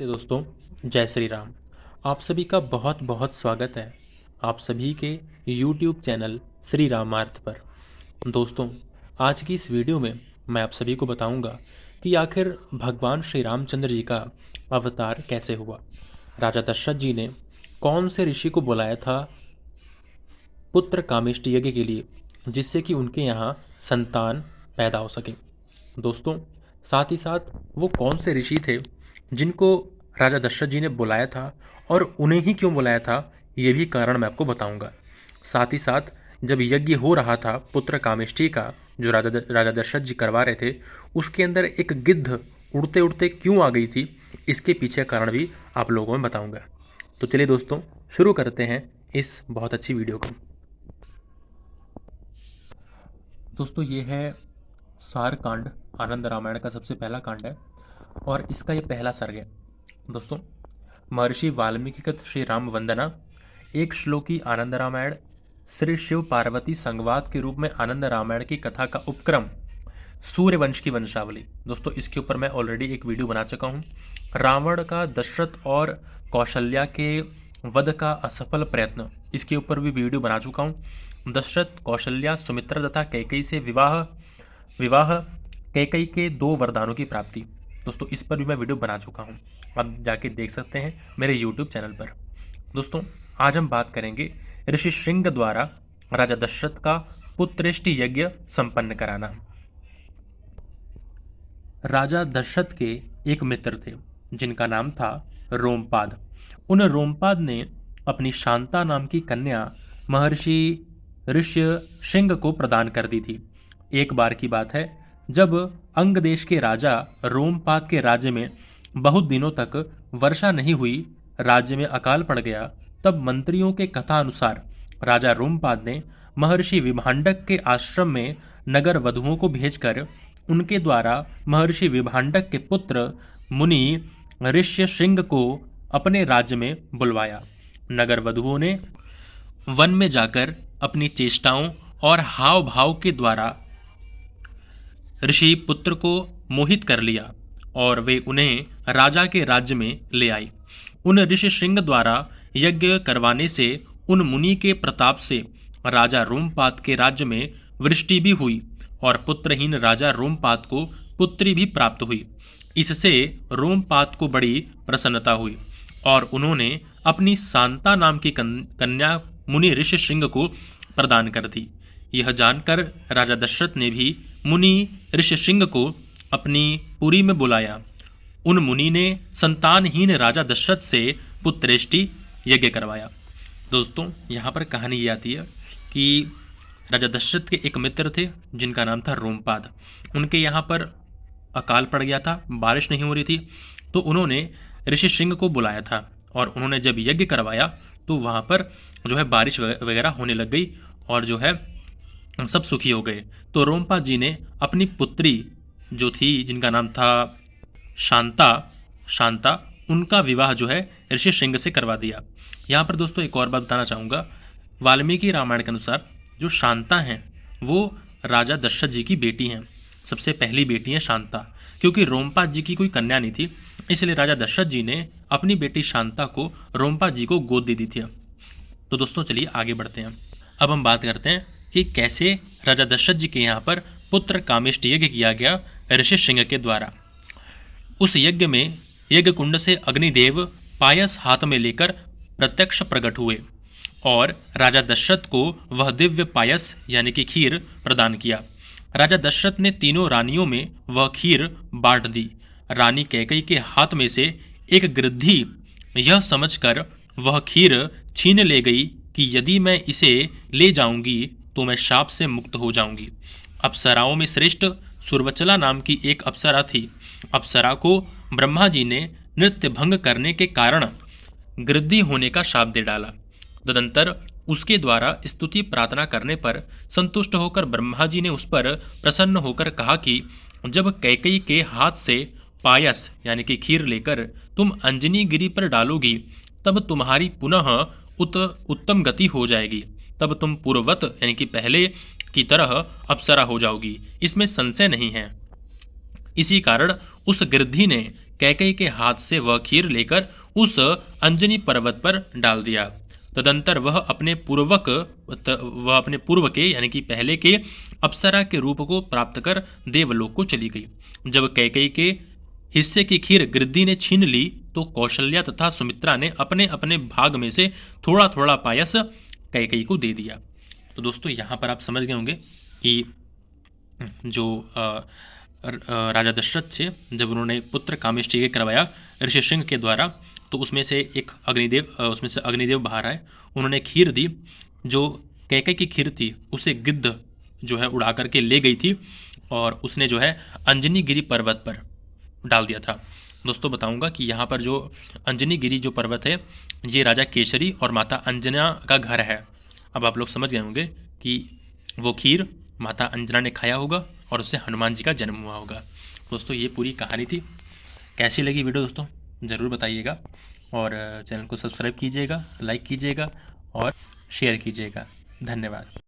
नमस्ते दोस्तों, जय श्री राम। आप सभी का बहुत बहुत स्वागत है आप सभी के YouTube चैनल श्री रामार्थ पर। दोस्तों, आज की इस वीडियो में मैं आप सभी को बताऊंगा कि आखिर भगवान श्री रामचंद्र जी का अवतार कैसे हुआ। राजा दशरथ जी ने कौन से ऋषि को बुलाया था पुत्र कामेष्टि यज्ञ के लिए, जिससे कि उनके यहाँ संतान पैदा हो सके। दोस्तों, साथ ही साथ वो कौन से ऋषि थे जिनको राजा दशरथ जी ने बुलाया था और उन्हें ही क्यों बुलाया था, ये भी कारण मैं आपको बताऊंगा। साथ ही साथ जब यज्ञ हो रहा था पुत्र कामेष्टि का, जो राजा दशरथ जी करवा रहे थे, उसके अंदर एक गिद्ध उड़ते उड़ते क्यों आ गई थी, इसके पीछे कारण भी आप लोगों में बताऊंगा। तो चलिए दोस्तों, शुरू करते हैं इस बहुत अच्छी वीडियो को। दोस्तों, ये है सार कांड, आनंद रामायण का सबसे पहला कांड है और इसका ये पहला सर्ग है। दोस्तों, महर्षि वाल्मीकि कृत श्री राम वंदना, एक श्लोकी आनंद रामायण, श्री शिव पार्वती संवाद के रूप में आनंद रामायण की कथा का उपक्रम, सूर्यवंश की वंशावली। दोस्तों, इसके ऊपर मैं ऑलरेडी एक वीडियो बना चुका हूँ। रावण का दशरथ और कौशल्या के वध का असफल प्रयत्न, इसके ऊपर भी वीडियो बना चुका हूँ। दशरथ, कौशल्या, सुमित्रा तथा कैकेयी से विवाह कैकेयी के 2 वरदानों की प्राप्ति। दोस्तों, इस पर भी मैं वीडियो बना चुका हूँ, आप जाके देख सकते हैं मेरे YouTube चैनल पर। दोस्तों, आज हम बात करेंगे ऋषि श्रृंग द्वारा राजा दशरथ का पुत्रेष्टि यज्ञ संपन्न कराना। राजा दशरथ के एक मित्र थे जिनका नाम था रोमपाद। उन रोमपाद ने अपनी शांता नाम की कन्या महर्षि ऋषि श्रृंग को प्रदान कर दी थी। एक बार की बात है, जब अंग देश के राजा रोमपाद के राज्य में बहुत दिनों तक वर्षा नहीं हुई, राज्य में अकाल पड़ गया, तब मंत्रियों के कथा अनुसार राजा रोमपाद ने महर्षि विभांडक के आश्रम में नगर वधुओं को भेजकर उनके द्वारा महर्षि विभांडक के पुत्र मुनि ऋष्य श्रृंग को अपने राज्य में बुलवाया। नगर वधुओं ने वन में जाकर अपनी चेष्टाओं और हाव भाव के द्वारा ऋषि पुत्र को मोहित कर लिया और वे उन्हें राजा के राज्य में ले आई। उन ऋषि श्रृंग द्वारा यज्ञ करवाने से उन मुनि के प्रताप से राजा रोमपाद के राज्य में वृष्टि भी हुई और पुत्रहीन राजा रोमपाद को पुत्री भी प्राप्त हुई। इससे रोमपाद को बड़ी प्रसन्नता हुई और उन्होंने अपनी शांता नाम की कन्या मुनि ऋषि श्रृंग को प्रदान कर दी। यह जानकर राजा दशरथ ने भी मुनि ऋषि श्रृंग को अपनी पुरी में बुलाया। उन मुनि ने संतानहीन राजा दशरथ से पुत्रेष्टि यज्ञ करवाया। दोस्तों, यहाँ पर कहानी ये आती है कि राजा दशरथ के एक मित्र थे जिनका नाम था रोमपाद। उनके यहाँ पर अकाल पड़ गया था, बारिश नहीं हो रही थी, तो उन्होंने ऋषि श्रृंग को बुलाया था और उन्होंने जब यज्ञ करवाया तो वहाँ पर जो है बारिश वगैरह होने लग गई और जो है सब सुखी हो गए। तो रोमपाद जी ने अपनी पुत्री जो थी, जिनका नाम था शांता, उनका विवाह जो है ऋषि श्रृंग से करवा दिया। यहाँ पर दोस्तों एक और बात बताना चाहूँगा। वाल्मीकि रामायण के अनुसार जो शांता हैं वो राजा दशरथ जी की बेटी हैं, सबसे पहली बेटी है शांता। क्योंकि रोमपाद जी की कोई कन्या नहीं थी, इसलिए राजा दशरथ जी ने अपनी बेटी शांता को रोमपाद जी को गोद दे दी थी। तो दोस्तों चलिए आगे बढ़ते हैं। अब हम बात करते हैं कि कैसे राजा दशरथ जी के यहाँ पर पुत्र कामेष्टि यज्ञ किया गया ऋषि श्रृंग के द्वारा। उस यज्ञ में यज्ञ कुंड से अग्निदेव पायस हाथ में लेकर प्रत्यक्ष प्रकट हुए और राजा दशरथ को वह दिव्य पायस यानी कि खीर प्रदान किया। राजा दशरथ ने तीनों रानियों में वह खीर बांट दी। रानी कैकेयी के हाथ में से एक गिरधी यह समझकर वह खीर छीन ले गई कि यदि मैं इसे ले जाऊंगी तो मैं शाप से मुक्त हो जाऊंगी। अप्सराओं में श्रेष्ठ सुरवचला नाम की एक अप्सरा थी। अप्सरा को ब्रह्मा जी ने नृत्य भंग करने के कारण गिरधी होने का शाप दे डाला। तदंतर उसके द्वारा स्तुति प्रार्थना करने पर संतुष्ट होकर ब्रह्मा जी ने उस पर प्रसन्न होकर कहा कि जब कैकेयी के हाथ से पायस यानी कि खीर लेकर तुम अंजनी गिरी पर डालोगी, तब तुम्हारी पुनः उत्तम गति हो जाएगी। तब तुम पूर्ववत यानी कि पहले की तरह अप्सरा हो जाओगी, इसमें संशय नहीं है। इसी कारण उस गिरधी ने कैकेयी के हाथ से वह खीर लेकर उस अंजनी पर्वत पर डाल दिया। तदंतर वह अपने पूर्व के यानी कि पहले के अप्सरा के रूप को प्राप्त कर देवलोक को चली गई। जब कैकेयी के हिस्से की खीर गिरधी ने छीन ली तो कौशल्या तथा सुमित्रा ने अपने अपने भाग में से थोड़ा थोड़ा पायस कैकेयी को दे दिया। तो दोस्तों यहाँ पर आप समझ गए होंगे कि जो राजा दशरथ थे, जब उन्होंने पुत्र कामेष्टि के करवाया ऋषिशृंग के द्वारा, तो उसमें से अग्निदेव बाहर आए। उन्होंने खीर दी। जो कैकेयी की खीर थी उसे गिद्ध जो है उड़ा करके ले गई थी और उसने जो है अंजनी गिरी पर्वत पर डाल दिया था। दोस्तों बताऊंगा कि यहाँ पर जो अंजनी गिरी जो पर्वत है, ये राजा केसरी और माता अंजना का घर है। अब आप लोग समझ गए होंगे कि वो खीर माता अंजना ने खाया होगा और उससे हनुमान जी का जन्म हुआ होगा। दोस्तों ये पूरी कहानी थी। कैसी लगी वीडियो दोस्तों ज़रूर बताइएगा और चैनल को सब्सक्राइब कीजिएगा, लाइक कीजिएगा और शेयर कीजिएगा। धन्यवाद।